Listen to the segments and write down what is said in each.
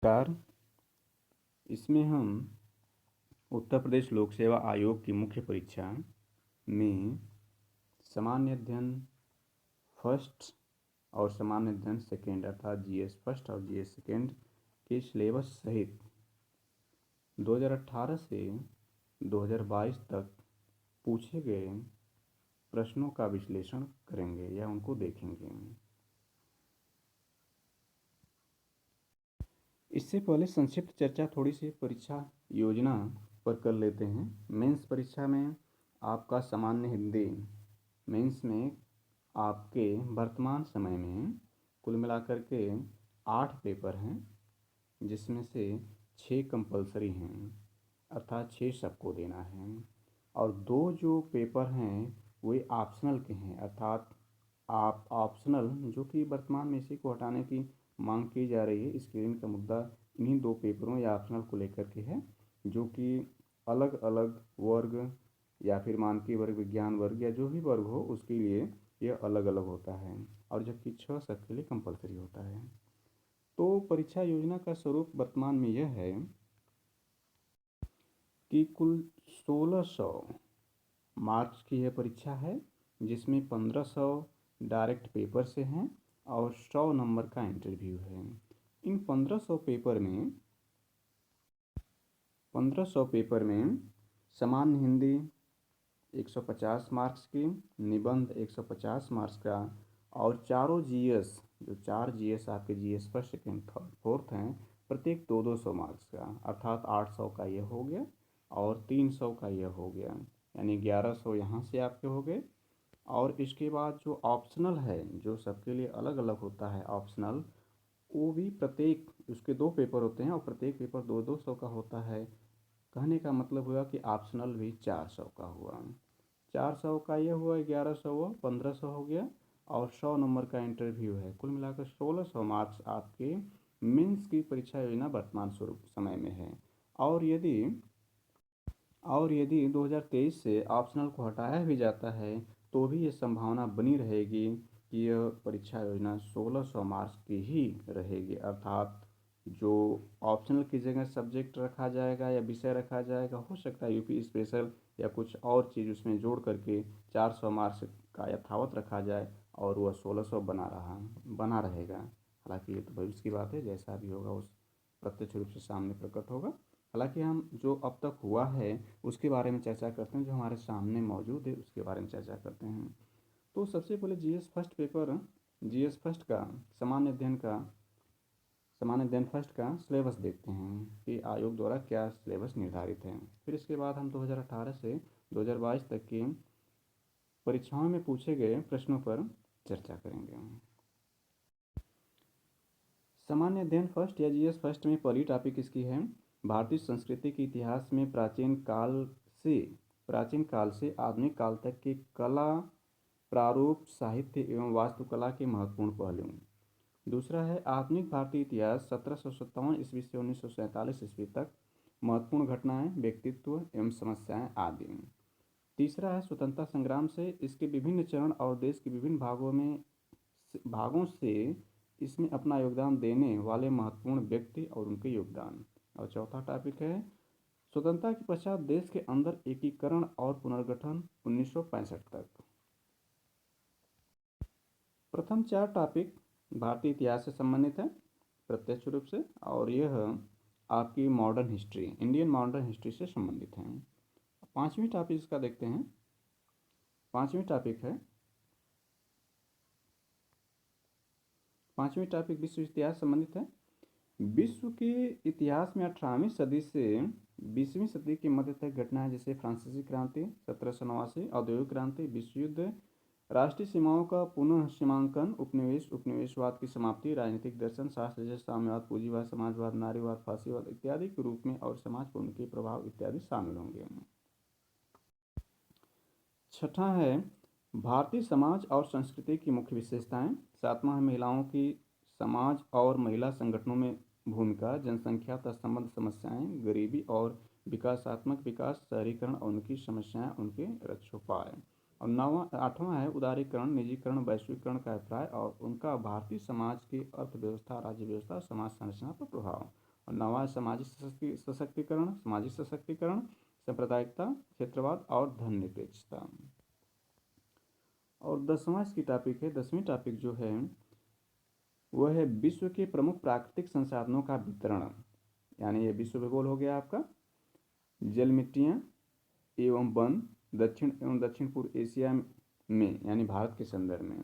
नमस्कार। इसमें हम उत्तर प्रदेश लोक सेवा आयोग की मुख्य परीक्षा में सामान्य अध्ययन फर्स्ट और सामान्य अध्ययन सेकेंड अर्थात जीएस फर्स्ट और जीएस सेकेंड के सिलेबस सहित 2018 से 2022 तक पूछे गए प्रश्नों का विश्लेषण करेंगे या उनको देखेंगे। इससे पहले संक्षिप्त चर्चा थोड़ी सी परीक्षा योजना पर कर लेते हैं। मेंस परीक्षा में आपका सामान्य हिंदी मेंस में आपके वर्तमान समय में कुल मिलाकर के 8 पेपर हैं, जिसमें से 6 कंपलसरी हैं अर्थात 6 सबको देना है, और 2 जो पेपर हैं वे ऑप्शनल के हैं अर्थात आप ऑप्शनल जो कि वर्तमान में इसी को हटाने की मांग की जा रही है। स्क्रीन का मुद्दा इन्हीं 2 पेपरों या ऑप्शनल को लेकर के है, जो कि अलग अलग वर्ग या फिर मानकीय वर्ग, विज्ञान वर्ग या जो भी वर्ग हो उसके लिए यह अलग अलग होता है, और जबकि 6 सबके लिए कंपलसरी होता है। तो परीक्षा योजना का स्वरूप वर्तमान में यह है कि कुल 1600 मार्क्स की यह परीक्षा है, जिसमें 1500 डायरेक्ट पेपर से हैं और 100 नंबर का इंटरव्यू है। इन 1500 पेपर में सामान्य हिंदी 150 मार्क्स की, निबंध 150 मार्क्स का, और चारों जीएस जो 4 जीएस आपके GS first second third fourth हैं प्रत्येक 200 मार्क्स का अर्थात 800 का यह हो गया और 300 का यह हो गया, यानी 1100 यहाँ से आपके हो गए। और इसके बाद जो ऑप्शनल है जो सबके लिए अलग अलग होता है ऑप्शनल, वो भी प्रत्येक उसके 2 पेपर होते हैं और प्रत्येक पेपर 200 का होता है। कहने का मतलब हुआ कि ऑप्शनल भी 400 का हुआ। 400 का ये हुआ, 1100 हुआ, 1500 हो गया और 100 नंबर का इंटरव्यू है। कुल मिलाकर 1600 मार्क्स आपके मेंस की परीक्षा योजना वर्तमान स्वरूप समय में है। और यदि 2023 से ऑप्शनल को हटाया भी जाता है तो भी ये संभावना बनी रहेगी कि यह परीक्षा योजना 1600 मार्क्स की ही रहेगी, अर्थात जो ऑप्शनल की जगह सब्जेक्ट रखा जाएगा या विषय रखा जाएगा, हो सकता है यूपी स्पेशल या कुछ और चीज़ उसमें जोड़ करके 400 मार्क्स का यथावत रखा जाए और वह 1600 बना रहेगा। हालांकि ये तो भविष्य की बात है, जैसा भी होगा उस प्रत्यक्ष रूप से सामने प्रकट होगा। हालांकि हम जो अब तक हुआ है उसके बारे में चर्चा करते हैं, जो हमारे सामने मौजूद है उसके बारे में चर्चा करते हैं। तो सबसे पहले GS first paper, GS first का सामान्य अध्ययन फर्स्ट का सिलेबस देखते हैं कि आयोग द्वारा क्या सिलेबस निर्धारित है। फिर इसके बाद हम 2018 से 2022 तक की परीक्षाओं में पूछे गए प्रश्नों पर चर्चा करेंगे। सामान्य अध्ययन फर्स्ट या जीएस फर्स्ट में पहली टॉपिक इसकी है भारतीय संस्कृति के इतिहास में प्राचीन काल से आधुनिक काल तक की कला, प्रारूप, साहित्य एवं वास्तुकला के महत्वपूर्ण पहलू। दूसरा है आधुनिक भारतीय इतिहास 1757 ईस्वी से 1947 ईस्वी तक, महत्वपूर्ण घटनाएं, व्यक्तित्व एवं समस्याएं आदि। तीसरा है स्वतंत्रता संग्राम से इसके विभिन्न चरण और देश के विभिन्न भागों से इसमें अपना योगदान देने वाले महत्वपूर्ण व्यक्ति और उनके योगदान। और चौथा टॉपिक है स्वतंत्रता के पश्चात देश के अंदर एकीकरण और पुनर्गठन 1965 तक। प्रथम 4 टॉपिक भारतीय इतिहास से संबंधित है प्रत्यक्ष रूप से, और यह आपकी modern history, Indian modern history से संबंधित है। पांचवी टॉपिक इसका देखते हैं। पांचवी टॉपिक विश्व इतिहास संबंधित है। विश्व के इतिहास में 18वीं सदी से 20वीं सदी के मध्य तक घटनाएं जैसे फ्रांसीसी क्रांति 1789, औद्योगिक क्रांति, विश्व युद्ध, राष्ट्रीय सीमाओं का पुनः सीमांकन, उपनिवेशवाद की समाप्ति, राजनीतिक दर्शन शास्त्र जैसे साम्यवाद, पूंजीवाद, समाजवाद, नारीवाद, फासीवाद इत्यादि के रूप में और समाज पर उनके प्रभाव इत्यादि शामिल होंगे। छठा है भारतीय समाज और संस्कृति की मुख्य विशेषताएं। सातवां है महिलाओं की समाज और महिला संगठनों में भूमिका, जनसंख्या तथा संबंध समस्याएं, गरीबी और विकासात्मक विकास, शहरीकरण और उनकी समस्याएं, उनके रक्षोपाय। और आठवां है उदारीकरण, निजीकरण, वैश्वीकरण का अभिप्राय और उनका भारतीय समाज की अर्थव्यवस्था, राज्य व्यवस्था, समाज संरचना पर प्रभाव। और 9वां सामाजिक सशक्तिकरण, सांप्रदायिकता, क्षेत्रवाद और धर्मनिरपेक्षता। और 10वां इसकी टॉपिक है, 10वीं टॉपिक जो है वह है विश्व के प्रमुख प्राकृतिक संसाधनों का वितरण। यानी ये विश्व भूगोल हो गया आपका। जल, मिट्टियाँ एवं वन दक्षिण एवं दक्षिण पूर्व एशिया में यानी भारत के संदर्भ में।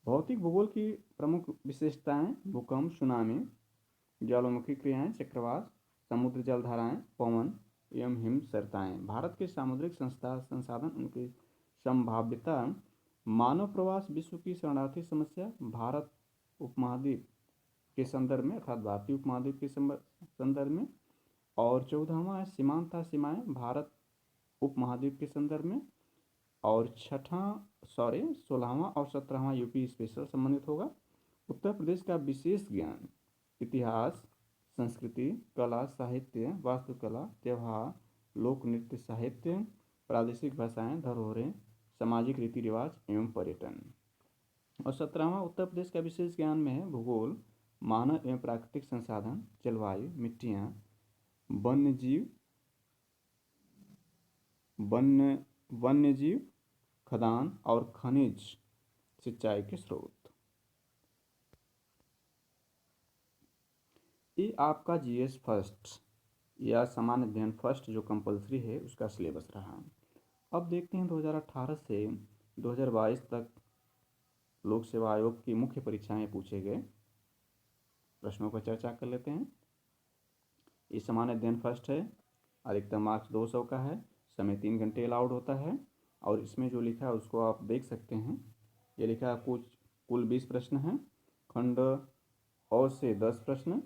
भौतिक भूगोल की प्रमुख विशेषताएं भूकंप, सुनामी, ज्वालामुखी क्रियाएं, चक्रवात, समुद्र जलधाराएं, पवन एवं हिमसरिताएं। भारत के सामुद्रिक संसाधन, उनकी संभाव्यता, मानव प्रवास, विश्व की शरणार्थी समस्या, भारत उपमहाद्वीप के संदर्भ में अर्थात भारतीय उपमहाद्वीप के संदर्भ में। और 14वां है सीमाएं, भारत उपमहाद्वीप के संदर्भ में। और 16वां और 17वां यूपी स्पेशल संबंधित होगा। उत्तर प्रदेश का विशेष ज्ञान, इतिहास, संस्कृति, कला, साहित्य, वास्तुकला, त्यौहार, लोक नृत्य, साहित्य, प्रादेशिक भाषाएं, धरोहरें, सामाजिक रीति रिवाज एवं पर्यटन। और 17वां उत्तर प्रदेश का विशेष ज्ञान में है भूगोल, मानव एवं प्राकृतिक संसाधन, जलवायु, मिट्टियाँ, वन्यजीव, खदान और खनिज, सिंचाई के स्रोत। ये आपका जीएस फर्स्ट या सामान्य अध्ययन फर्स्ट जो कंपलसरी है उसका सिलेबस रहा। अब देखते हैं 2018 से 2022 तक लोक सेवा आयोग की मुख्य परीक्षाएं पूछे गए प्रश्नों पर चर्चा कर लेते हैं। ये सामान्य अध्ययन फर्स्ट है, अधिकतम मार्क्स 200 का है, समय 3 घंटे अलाउड होता है। और इसमें जो लिखा है उसको आप देख सकते हैं। ये लिखा है कुल 20 प्रश्न हैं, खंड अ से 10 प्रश्न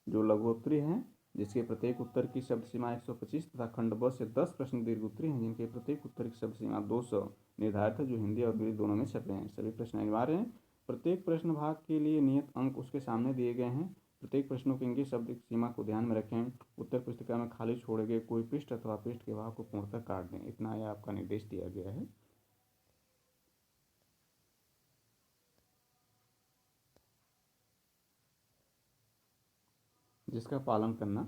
जो लघु उत्तरीय हैं जिसके प्रत्येक उत्तर की शब्द सीमा 125 तथा खंड ब से 10 प्रश्न दीर्घ उत्तरीय हैं जिनके प्रत्येक उत्तर की शब्द सीमा 200 निर्धारित है, जो हिंदी और अंग्रेजी दोनों में छपे हैं। सभी प्रश्न अनिवार्य हैं। प्रत्येक प्रश्न भाग के लिए नियत अंक उसके सामने दिए गए हैं। प्रत्येक प्रश्नों के इंगित शब्द की सीमा को ध्यान में रखें। उत्तर पुस्तिका में खाली छोड़े गए कोई पृष्ठ अथवा पृष्ठ के भाग को पूर्णतः काट दें। इतना यह आपका निर्देश दिया गया है। जिसका पालन करना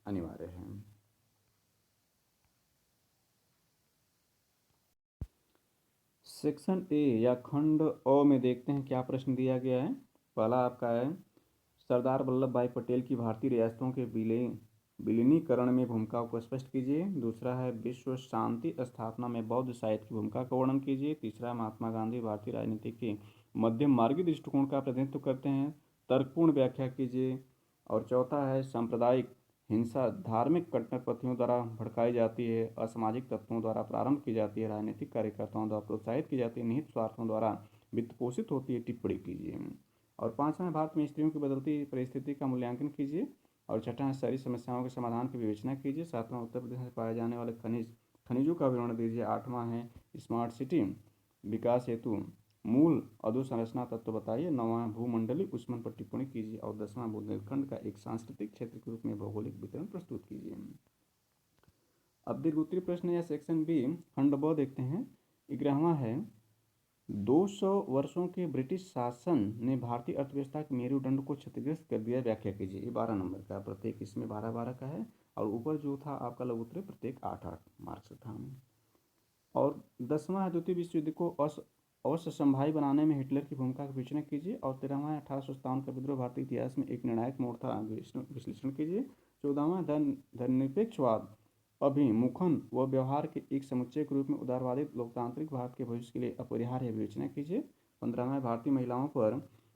अनिवार्य है। सेक्शन ए या खंड अ में देखते हैं क्या प्रश्न दिया गया है। पहला आपका है सरदार वल्लभ भाई पटेल की भारतीय रियासतों के विलीनीकरण में भूमिका को स्पष्ट कीजिए। दूसरा है विश्व शांति स्थापना में बौद्ध साहित्य की भूमिका का वर्णन कीजिए। तीसरा महात्मा गांधी भारतीय राजनीति के मध्यम मार्गी दृष्टिकोण का प्रतिनिधित्व करते हैं, तर्कपूर्ण व्याख्या कीजिए। और चौथा है सांप्रदायिक हिंसा धार्मिक कट्टरपंथियों द्वारा भड़काई जाती है, असामाजिक तत्वों द्वारा प्रारंभ की जाती है, राजनीतिक कार्यकर्ताओं द्वारा प्रोत्साहित की जाती है, निहित स्वार्थों द्वारा वित्त पोषित होती है, टिप्पणी कीजिए। और पांचवा भारत में स्त्रियों की बदलती परिस्थिति का मूल्यांकन कीजिए। और छठा शहरी समस्याओं के समाधान की विवेचना कीजिए। सातवां उत्तर प्रदेश में पाए जाने वाले खनिजों का विवरण दीजिए। आठवां है स्मार्ट सिटी विकास हेतु मूल अधोसंरचना तत्व बताइए। 9वां भूमंडलीय ऊष्मन पर टिप्पणी कीजिए। और 10वां बुंदेलखंड का एक सांस्कृतिक क्षेत्र के रूप में भौगोलिक वितरण प्रस्तुत कीजिए। अब दीर्घ उत्तरीय प्रश्न या सेक्शन बी खंड ब देखते हैं। 11वां है 200 वर्षों के ब्रिटिश शासन ने भारतीय अर्थव्यवस्था के मेरुदंड को क्षतिग्रस्त कर दिया, व्याख्या कीजिए। ये 12 नंबर का, प्रत्येक इसमें 12-12 का है। और ऊपर जो था आपका लघु उत्तरीय प्रत्येक 8-8 मार्क्स था। और 10वां है द्वितीय विश्व युद्ध को अवश्य संभावी बनाने में हिटलर की भूमिका का विवेचना कीजिए। और 13वां 1857 का विद्रोह भारतीय इतिहास में एक निर्णायक मोड़ था, विश्लेषण कीजिए। 14वां धर्मनिरपेक्षवाद अभिमुखन व व्यवहार के एक समुच्चय के रूप में उदारवादी लोकतांत्रिक भारत के भविष्य के लिए अपरिहार्य विवेचना कीजिए। 15वां भारतीय महिलाओं पर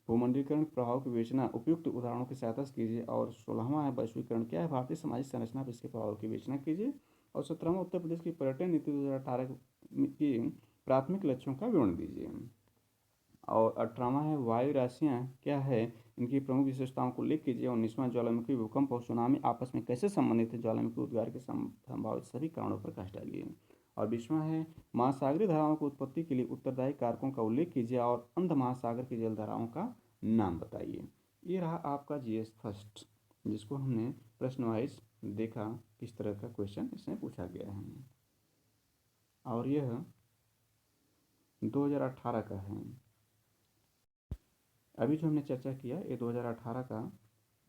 भूमंडलीकरण के प्रभाव की विवेचना उपयुक्त उदाहरणों की सहायता से कीजिए। और 16वां है वैश्वीकरण क्या है, भारतीय सामाजिक संरचना पर इसके प्रभाव की विवेचना कीजिए। और 17वां उत्तर प्रदेश की पर्यटन नीति 2018 की प्राथमिक लक्ष्यों का विवरण दीजिए। और 18वां है वायु राशियाँ क्या है, इनकी प्रमुख विशेषताओं को लिख कीजिए। 19वां ज्वालामुखी भूकंप और सुनामी आपस में कैसे संबंधित है, ज्वालामुखी उद्गार के संभावित सभी कारणों पर प्रकाश डालिए। और 20वां है महासागरीय धाराओं की उत्पत्ति के लिए उत्तरदायी कारकों का उल्लेख कीजिए और अंध महासागर की जलधाराओं का नाम बताइए। ये रहा आपका जीएस फर्स्ट, जिसको हमने प्रश्न वाइज देखा किस तरह का क्वेश्चन इसमें पूछा गया है। और यह 2018 का है। अभी जो हमने चर्चा किया ये 2018 का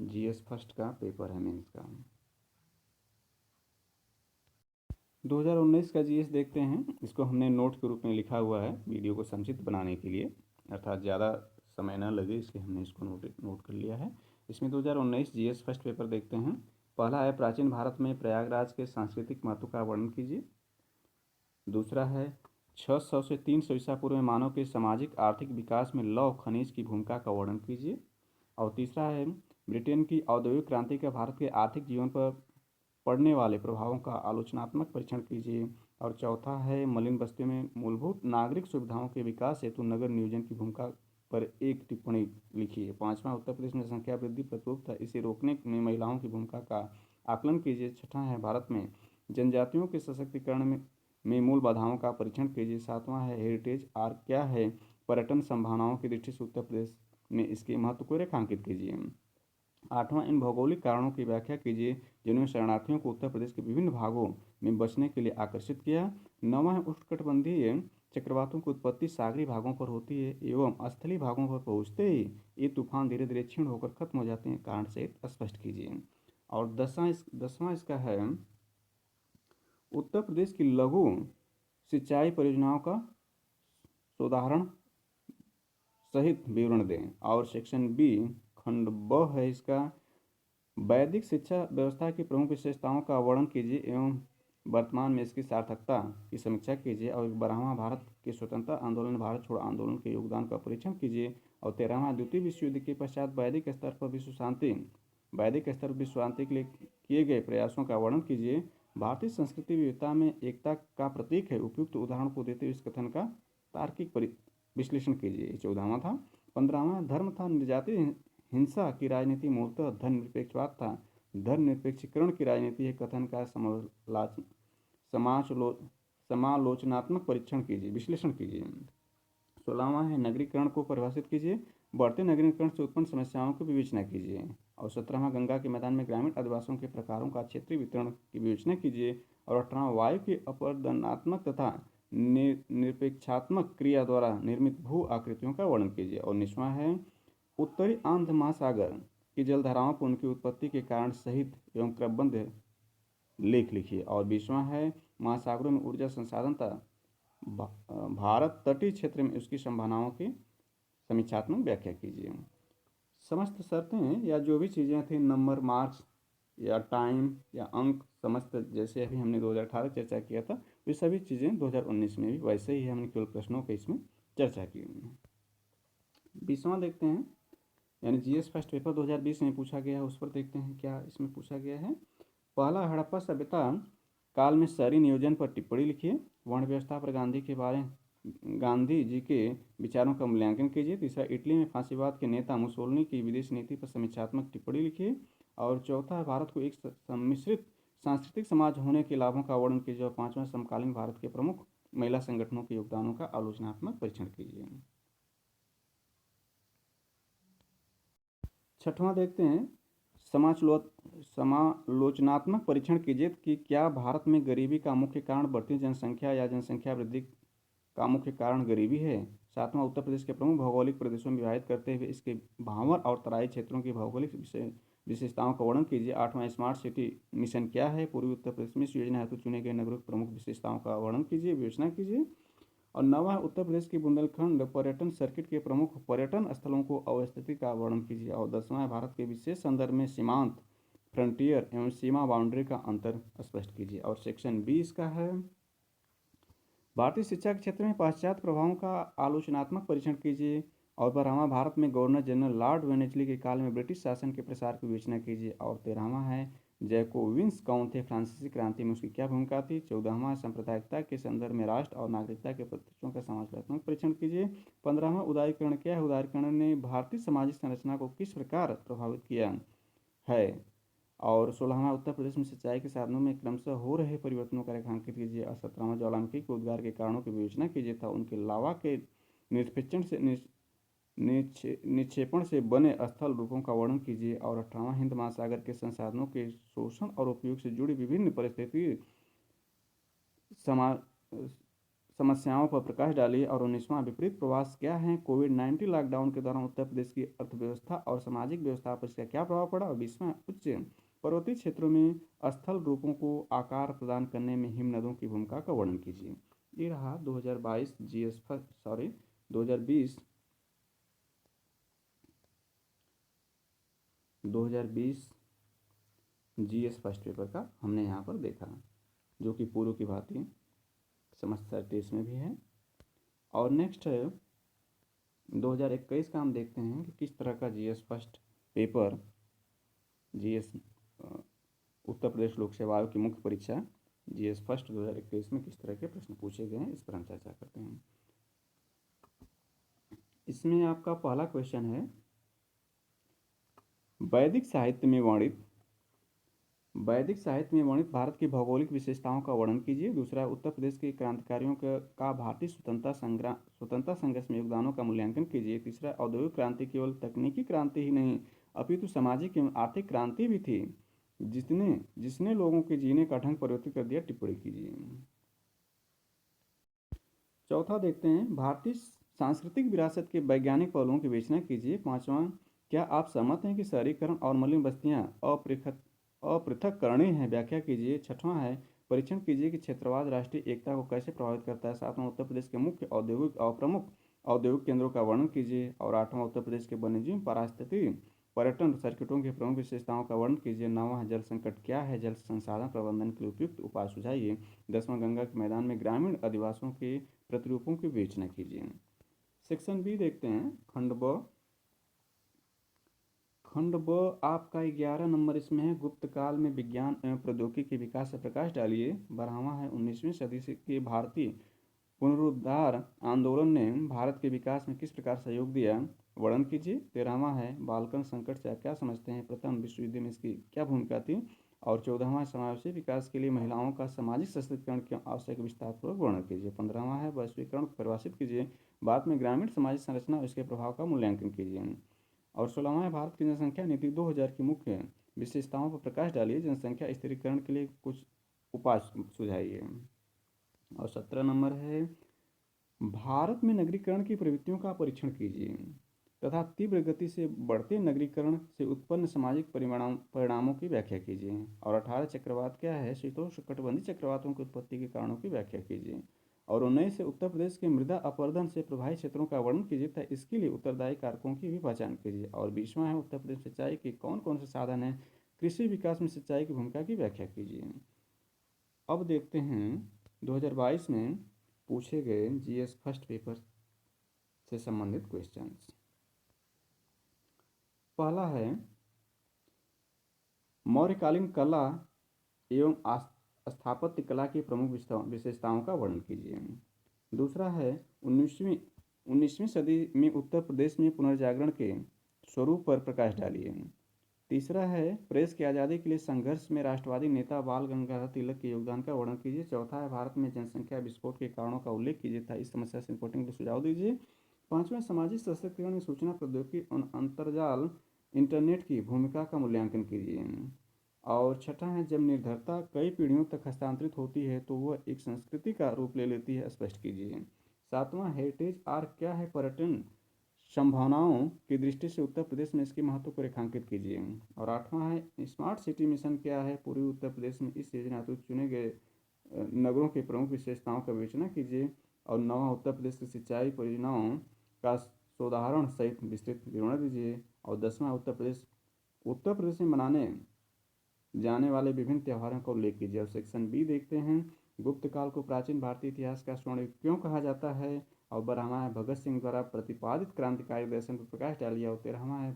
जीएस फर्स्ट का पेपर है मेंस का। 2019 का जीएस देखते हैं। इसको हमने नोट के रूप में लिखा हुआ है वीडियो को संक्षिप्त बनाने के लिए, अर्थात ज़्यादा समय न लगे इसलिए हमने इसको नोट कर लिया है। इसमें 2019 जीएस फर्स्ट पेपर देखते हैं। पहला है प्राचीन भारत में प्रयागराज के सांस्कृतिक महत्व का वर्णन कीजिए। दूसरा है 600 से 300 ईसा पूर्व में मानव के सामाजिक आर्थिक विकास में लौह खनिज की भूमिका का वर्णन कीजिए। और तीसरा है ब्रिटेन की औद्योगिक क्रांति का भारत के आर्थिक जीवन पर पड़ने वाले प्रभावों का आलोचनात्मक परीक्षण कीजिए। और चौथा है मलिन बस्तियों में मूलभूत नागरिक सुविधाओं के विकास हेतु नगर नियोजन की भूमिका पर एक टिप्पणी लिखिए। पांचवा उत्तर प्रदेश में संख्या वृद्धि प्रकोप था, इसे रोकने में महिलाओं की भूमिका का आकलन कीजिए। छठा है भारत में जनजातियों के सशक्तिकरण में मूल बाधाओं का परीक्षण कीजिए। सातवां है हेरिटेज आर्क क्या है, पर्यटन संभावनाओं की दृष्टि से उत्तर प्रदेश में इसके महत्व को रेखांकित कीजिए। आठवां इन भौगोलिक कारणों की व्याख्या कीजिए जिन्होंने शरणार्थियों को उत्तर प्रदेश के विभिन्न भागों में बसने के लिए आकर्षित किया। नौवां है उष्णकटिबंधीय चक्रवातों की उत्पत्ति सागरी भागों पर होती है एवं स्थलीय भागों पर पहुँचते ही ये तूफान धीरे धीरे क्षीण होकर खत्म हो जाते हैं, कारण सहित स्पष्ट कीजिए। और दसवां इसका है उत्तर प्रदेश की लघु सिंचाई परियोजनाओं का उदाहरण सहित विवरण दें। और सेक्शन बी खंड ब है इसका वैदिक शिक्षा व्यवस्था की प्रमुख विशेषताओं का वर्णन कीजिए एवं वर्तमान में इसकी सार्थकता की समीक्षा कीजिए। और 12वां भारत के स्वतंत्रता आंदोलन भारत छोड़ो आंदोलन के योगदान का परीक्षण कीजिए। और 13वां द्वितीय विश्व युद्ध के पश्चात वैदिक स्तर पर विश्व शांति के लिए किए गए प्रयासों का वर्णन कीजिए। भारतीय संस्कृति विविधता में एकता का प्रतीक है, उपयुक्त उदाहरण को देते हुए इस कथन का तार्किक विश्लेषण कीजिए। 14वां था। 15वां धर्म था निर्जाति हिंसा की राजनीति मूलतः धर्मनिरपेक्षवाद था, धर्मनिरपेक्षीकरण की राजनीति है कथन का समालोचनात्मक परीक्षण कीजिए, विश्लेषण कीजिए। 16वां है नगरीकरण को परिभाषित कीजिए, बढ़ते नगरीकरण से उत्पन्न समस्याओं की विवेचना कीजिए। और 17वां गंगा के मैदान में ग्रामीण आदिवासियों के प्रकारों का क्षेत्रीय वितरण की विवेचना कीजिए। और 18वां वायु की अपरदनात्मक तथा निरपेक्षात्मक क्रिया द्वारा निर्मित भू आकृतियों का वर्णन कीजिए। और 19वां है उत्तरी आंध्र महासागर की जलधाराओं पर उनकी उत्पत्ति के कारण सहित एवं क्रमबद्ध लेख लिखिए। और 20वां है महासागरों में ऊर्जा संसाधन तथा भारत तटीय क्षेत्र में उसकी संभावनाओं की समीक्षात्मक व्याख्या कीजिए। समस्त शर्तें या जो भी चीज़ें थी, नंबर, मार्क्स या टाइम या अंक, समस्त जैसे अभी हमने 2018 चर्चा किया था, ये सभी चीज़ें 2019 में भी वैसे ही हमने केवल प्रश्नों के इसमें चर्चा की। 20वां देखते हैं, यानी जीएस फर्स्ट पेपर 2020 में पूछा गया है, उस पर देखते हैं क्या इसमें पूछा गया है। पहला, हड़प्पा सभ्यता काल में शहरी नियोजन पर टिप्पणी लिखिए। वर्ण व्यवस्था पर गांधी जी के विचारों का मूल्यांकन कीजिए। तीसरा, इटली में फांसीवाद के नेता मुसोलिनी की विदेश नीति पर समीक्षात्मक टिप्पणी लिखिए। और चौथा, भारत को एक सम्मिश्रित सांस्कृतिक समाज होने के लाभों का वर्णन कीजिए। और पांचवा, समकालीन भारत के प्रमुख महिला संगठनों के योगदानों का आलोचनात्मक परीक्षण कीजिए। छठवां देखते हैं, समालोचनात्मक परीक्षण कीजिए कि क्या भारत में गरीबी का मुख्य कारण बढ़ती जनसंख्या या जनसंख्या वृद्धि का मुख्य कारण गरीबी है। सातवां, उत्तर प्रदेश के प्रमुख भौगोलिक प्रदेशों में विभाजित करते हुए इसके भावर और तराई क्षेत्रों की भौगोलिक विशेषताओं का वर्णन कीजिए। आठवां, स्मार्ट सिटी मिशन क्या है, पूर्वी उत्तर प्रदेश में इस योजना हेतु चुने गए नगरों की प्रमुख विशेषताओं का वर्णन कीजिए, विवेचना कीजिए। और नवा, उत्तर प्रदेश की बुंदेलखंड पर्यटन सर्किट के प्रमुख पर्यटन स्थलों को अवस्थिति का वर्णन कीजिए। और 10वां, भारत के विशेष संदर्भ में सीमांत, फ्रंटियर एवं सीमा बाउंड्री का अंतर स्पष्ट कीजिए। और सेक्शन 20 का है, भारतीय शिक्षा के क्षेत्र में पाश्चात्य प्रभावों का आलोचनात्मक परीक्षण कीजिए। और 12वां, भारत में गवर्नर जनरल लॉर्ड वेनेस्ली के काल में ब्रिटिश शासन के प्रसार की विवेचना कीजिए। और 13वां है, जैकोबिन्स कौन थे, फ्रांसीसी क्रांति में उसकी क्या भूमिका थी। 14वां, सांप्रदायिकता के संदर्भ में राष्ट्र और नागरिकता के प्रतिष्ठों का समालोचनात्मक परीक्षण कीजिए। 15वां, उदारीकरण क्या है, उदारीकरण ने भारतीय सामाजिक संरचना को किस प्रकार प्रभावित किया है। और 16वां, उत्तर प्रदेश में सिंचाई के साधनों में क्रमशः हो रहे परिवर्तनों का रेखांकित कीजिए। और 17वां, ज्वालामुखी के उद्गार के कारणों की विवेचना कीजिए था उनके लावा के निक्षेपण से बने स्थल रूपों का वर्णन कीजिए। और 18वां, हिंद महासागर के संसाधनों के शोषण और उपयोग से जुड़ी विभिन्न समस्याओं पर प्रकाश डालिए। और 19वां विपरीत प्रवास क्या है, कोविड-19 लॉकडाउन के दौरान उत्तर प्रदेश की अर्थव्यवस्था और सामाजिक व्यवस्था पर इसका क्या प्रभाव पड़ा। और 20वां उच्च पर्वतीय क्षेत्रों में स्थल रूपों को आकार प्रदान करने में हिमनदों की भूमिका का वर्णन कीजिए। ये रहा 2022 GS sorry 2020 GS first paper का हमने यहाँ पर देखा, जो कि पूर्व की भांति समस्या टेस्ट में भी है। और नेक्स्ट है 2021 का हम देखते हैं कि किस तरह का GS first paper, GS Uttar Pradesh लोक सेवा आयोग की मुख्य परीक्षा जीएस फर्स्ट 2021 में किस तरह के प्रश्न पूछे गए हैं, इस पर हम चर्चा करते हैं। इसमें आपका पहला क्वेश्चन है, वैदिक साहित्य में वर्णित भारत की भौगोलिक विशेषताओं का वर्णन कीजिए। दूसरा, उत्तर प्रदेश के क्रांतिकारियों का भारतीय स्वतंत्रता संघर्ष में योगदानों का मूल्यांकन कीजिए। तीसरा, औद्योगिक क्रांति केवल तकनीकी क्रांति ही नहीं अपितु सामाजिक एवं आर्थिक क्रांति भी थी, जिसने लोगों के जीने का ढंग परिवर्तित कर दिया। टिप्पणी कीजिए। चौथा देखते हैं, भारतीय सांस्कृतिक विरासत के वैज्ञानिक पहलुओं की विवेचना कीजिए। पांचवा, क्या आप सहमत हैं कि शहरीकरण और मलिन बस्तियां अपृथक्करणीय हैं, व्याख्या कीजिए। छठवां है, परीक्षण कीजिए कि क्षेत्रवाद राष्ट्रीय एकता को कैसे प्रभावित करता है। सातवां, उत्तर प्रदेश के मुख्य औद्योगिक और प्रमुख औद्योगिक केंद्रों का वर्णन कीजिए। और आठवां, उत्तर प्रदेश के वन्यजीव पारिस्थितिकी पर्यटन सर्किटों की प्रमुख विशेषताओं का वर्णन कीजिए। नौवां, जल संकट क्या है, जल संसाधन प्रबंधन के लिए उपयुक्त उपाय सुझाइए। 10वां, गंगा के मैदान में ग्रामीण अधिवासियों के प्रतिरूपों की विवेचना कीजिए। सेक्शन बी देखते हैं, खंड ब आपका 11 नंबर इसमें है, गुप्त काल में विज्ञान एवं प्रौद्योगिकी के विकास से प्रकाश डालिए। 12वां है, 19वीं सदी के भारतीय पुनरुद्धार आंदोलन ने भारत के विकास में किस प्रकार सहयोग दिया, वर्णन कीजिए। 13वां है, बालकन संकट से आप क्या समझते हैं, प्रथम विश्व युद्ध में इसकी क्या भूमिका थी। और 14वां, समावेशी विकास के लिए महिलाओं का सामाजिक सशक्तिकरण के आवश्यक विस्तारपूर्वक वर्णन कीजिए। 15वां है, वैश्वीकरण को परिभाषित कीजिए। बाद में ग्रामीण सामाजिक संरचना और इसके प्रभाव का मूल्यांकन कीजिए। और 16वां है, भारत की जनसंख्या नीति 2000 की मुख्य विशेषताओं पर प्रकाश डालिए। जनसंख्या स्थिरीकरण के लिए कुछ उपाय सुझाइए। और 17 नंबर है, भारत में नगरीकरण की प्रवृत्तियों का परीक्षण कीजिए तथा तीव्र गति से बढ़ते नगरीकरण से उत्पन्न सामाजिक परिणामों की व्याख्या कीजिए। और 18, चक्रवात क्या है, शीतोष्णकटिबंधीय चक्रवातों की उत्पत्ति के कारणों की व्याख्या कीजिए। और 19 से उत्तर प्रदेश के मृदा अपरदन से प्रभावित क्षेत्रों का वर्णन कीजिए तथा इसके लिए उत्तरदायी कारकों की भी पहचान कीजिए। और 20वां है, उत्तर प्रदेश सिंचाई के कौन कौन से साधन हैं, कृषि विकास में सिंचाई की भूमिका की व्याख्या कीजिए। अब देखते हैं 2022 में पूछे गए जीएस फर्स्ट पेपर से संबंधित क्वेश्चंस। पहला है, मौर्यकालीन कला एवं स्थापत्य कला की प्रमुख विशेषताओं का वर्णन कीजिए। दूसरा है, 19वीं सदी में उत्तर प्रदेश में पुनर्जागरण के स्वरूप पर प्रकाश डालिए। तीसरा है, प्रेस की आज़ादी के लिए संघर्ष में राष्ट्रवादी नेता बाल गंगाधर तिलक के योगदान का वर्णन कीजिए। चौथा है, भारत में जनसंख्या विस्फोट के कारणों का उल्लेख कीजिए तथा इस समस्या से निपटने के लिए सुझाव दीजिए। पांचवें, सामाजिक सशक्तिकरण में सूचना प्रौद्योगिकी और अंतर्जाल इंटरनेट की भूमिका का मूल्यांकन कीजिए। और छठा है, जब निर्भरता कई पीढ़ियों तक हस्तांतरित होती है तो वह एक संस्कृति का रूप ले लेती है, स्पष्ट कीजिए। सातवां, हेरिटेज आर्क क्या है, पर्यटन संभावनाओं की दृष्टि से उत्तर प्रदेश में इसके महत्व को रेखांकित कीजिए। और आठवां है, स्मार्ट सिटी मिशन क्या है, पूर्वी उत्तर प्रदेश में इस योजना हेतु चुने गए नगरों की प्रमुख विशेषताओं का विवेचना कीजिए। और 9वां, उत्तर प्रदेश की सिंचाई परियोजनाओं का सोदाहरण सहित विस्तृत विवरण दीजिए। और 10वां, उत्तर प्रदेश में मनाने जाने वाले विभिन्न त्योहारों का उल्लेख कीजिए। और सेक्शन बी देखते हैं, गुप्त काल को प्राचीन भारतीय इतिहास का स्वर्ण युग क्यों कहा जाता है। और 12वां है, भगत सिंह द्वारा प्रतिपादित क्रांतिकारी दर्शन पर प्रकाश डालिए। और 13वां है,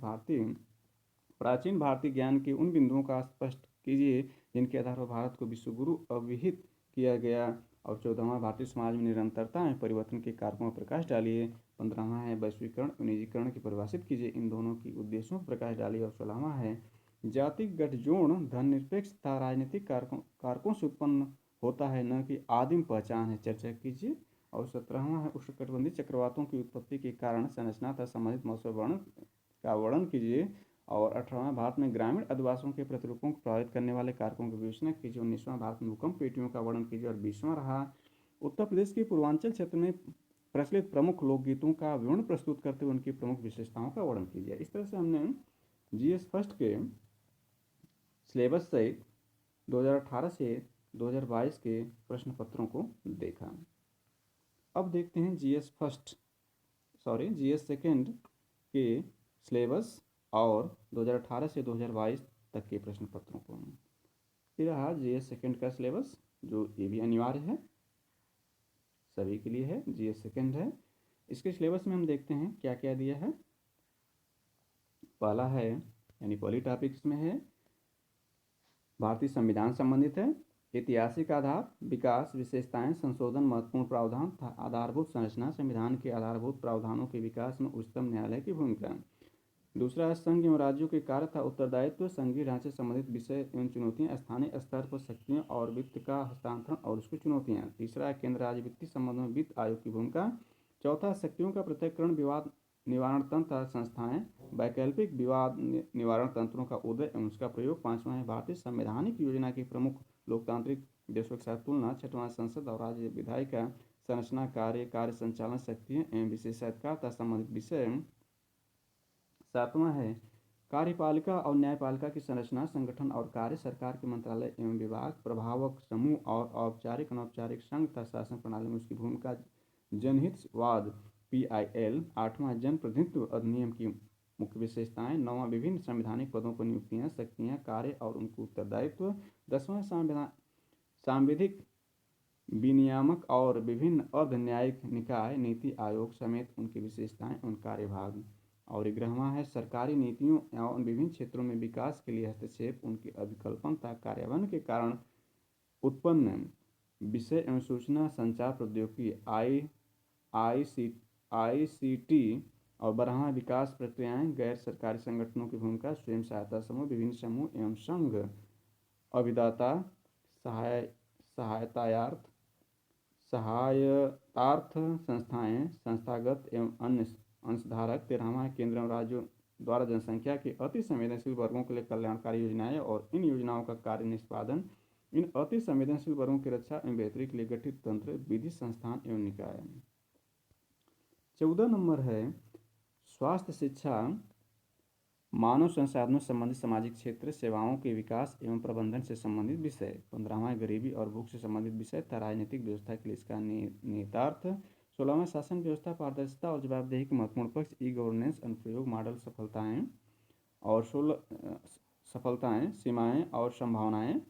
प्राचीन भारतीय ज्ञान के उन बिंदुओं का स्पष्ट कीजिए जिनके आधार पर भारत को विश्वगुरु अभिहित किया गया। और 14वां, भारतीय समाज में निरंतरता में परिवर्तन के कारकों पर प्रकाश डालिए। 15वां है, वैश्वीकरण और निजीकरण की परिभाषित कीजिए, इन दोनों की उद्देश्यों पर प्रकाश डालिए। और 16वां है, जाति गठजोड़ धर्मनिरपेक्ष तथा राजनीतिक कारकों से उत्पन्न होता है, न कि आदिम पहचान है, चर्चा कीजिए। और 17वां है, उष्णकटिबंधीय चक्रवातों की उत्पत्ति के कारण संरचना तथा संबंधित मौसम का वर्णन कीजिए। और 18वां, भारत में ग्रामीण अधिवासियों के प्रतिरूपों को प्रभावित करने वाले कारकों की विवेचना कीजिए। 19वां, भारत में भूकंप पेटियों का वर्णन कीजिए। और 20वां रहा, उत्तर प्रदेश के पूर्वांचल क्षेत्र में प्रचलित प्रमुख लोकगीतों का विवरण प्रस्तुत करते हुए उनकी प्रमुख विशेषताओं का वर्णन कीजिए। इस तरह से हमने जीएस फर्स्ट के सिलेबस सहित 2018 से 2022 के प्रश्न पत्रों को देखा। अब देखते हैं जीएस सेकेंड के सिलेबस और 2018 से 2022 तक के प्रश्न पत्रों को। ये रहा जीएस सेकेंड का सिलेबस, जो ये भी अनिवार्य है, सभी के लिए है, जीएस सेकेंड है। इसके सिलेबस में हम देखते हैं क्या क्या दिया है। पहला है, यानी पहली टॉपिक इसमें है भारतीय संविधान संबंधित है। ऐतिहासिक आधार, विकास, विशेषताएं, संशोधन, महत्वपूर्ण प्रावधान तथा आधारभूत संरचना। संविधान के आधारभूत प्रावधानों के विकास में उच्चतम न्यायालय की भूमिका। दूसरा है संघ एवं राज्यों के कार्य तथा उत्तरदायित्व, संघीय ढांचे संबंधित विषय एवं चुनौतियां, स्थानीय स्तर पर शक्तियां और वित्त का हस्तांतरण और उसकी चुनौतियां। तीसरा है केंद्र राज्य वित्तीय संबंधों में वित्त आयोग की भूमिका। चौथा, शक्तियों का पृथक्करण, विवाद निवारण तंत्र तथा संस्थाएं, वैकल्पिक विवाद निवारण तंत्रों का उदय एवं उसका प्रयोग। पांचवा है भारतीय संवैधानिक योजना की प्रमुख लोकतांत्रिक देशों के साथ तुलना। छठवां, संसद और राज्य विधायिका संरचना, कार्य संचालन, शक्तियां एवं विशेषाधिकार संबंधित विषय। सातवां है कार्यपालिका और न्यायपालिका की संरचना, संगठन और कार्य, सरकार के मंत्रालय एवं विभाग, प्रभावक समूह और औपचारिक अनौपचारिक संघ तथा शासन प्रणाली में उसकी भूमिका। जनहितवाद PIL। आठवां, जन प्रतिनिधित्व अधिनियम की मुख्य विशेषताएं। नौवां, विभिन्न संवैधानिक पदों पर नियुक्तियां, शक्तियां, कार्य और उनके उत्तरदायित्व। दसवां, सांविधिक विनियामक और विभिन्न अर्ध न्यायिक निकाय, नीति आयोग समेत उनकी विशेषताएं, उन कार्यभाग। और 11वां है सरकारी नीतियों एवं विभिन्न क्षेत्रों में विकास के लिए हस्तक्षेप, उनके अभिकल्पन तथा कार्यान्वयन के कारण उत्पन्न विषय एवं सूचना संचार प्रौद्योगिकी ICT। और 12वां, विकास प्रक्रियाएं, गैर सरकारी संगठनों की भूमिका, स्वयं सहायता समूह, विभिन्न समूह एवं संघ, अभिदाता, सहायतार्थ संस्थाएं, संस्थागत एवं अन्य अंशधारक। 13वां, केंद्र एवं राज्यों द्वारा जनसंख्या के अति संवेदनशील वर्गों के लिए कल्याणकारी योजनाएं और इन योजनाओं का कार्य निष्पादन। इन अति संवेदनशील वर्गों की रक्षा एवं बेहतरी के लिए गठित तंत्र, विधि, संस्थान एवं निकाय। 14 नंबर है स्वास्थ्य, शिक्षा, मानव संसाधनों संबंधित सामाजिक क्षेत्र, सेवाओं के विकास एवं प्रबंधन से संबंधित विषय। 15वां, गरीबी और भूख से संबंधित विषय तथा राजनीतिक व्यवस्था के लिए इसका निहितार्थ। 16वां, शासन व्यवस्था, पारदर्शिता और जवाबदेही के महत्वपूर्ण पक्ष, ई-गवर्नेंस, अनुप्रयोग, मॉडल, सफलताएं और सफलताएं, सीमाएं और संभावनाएं,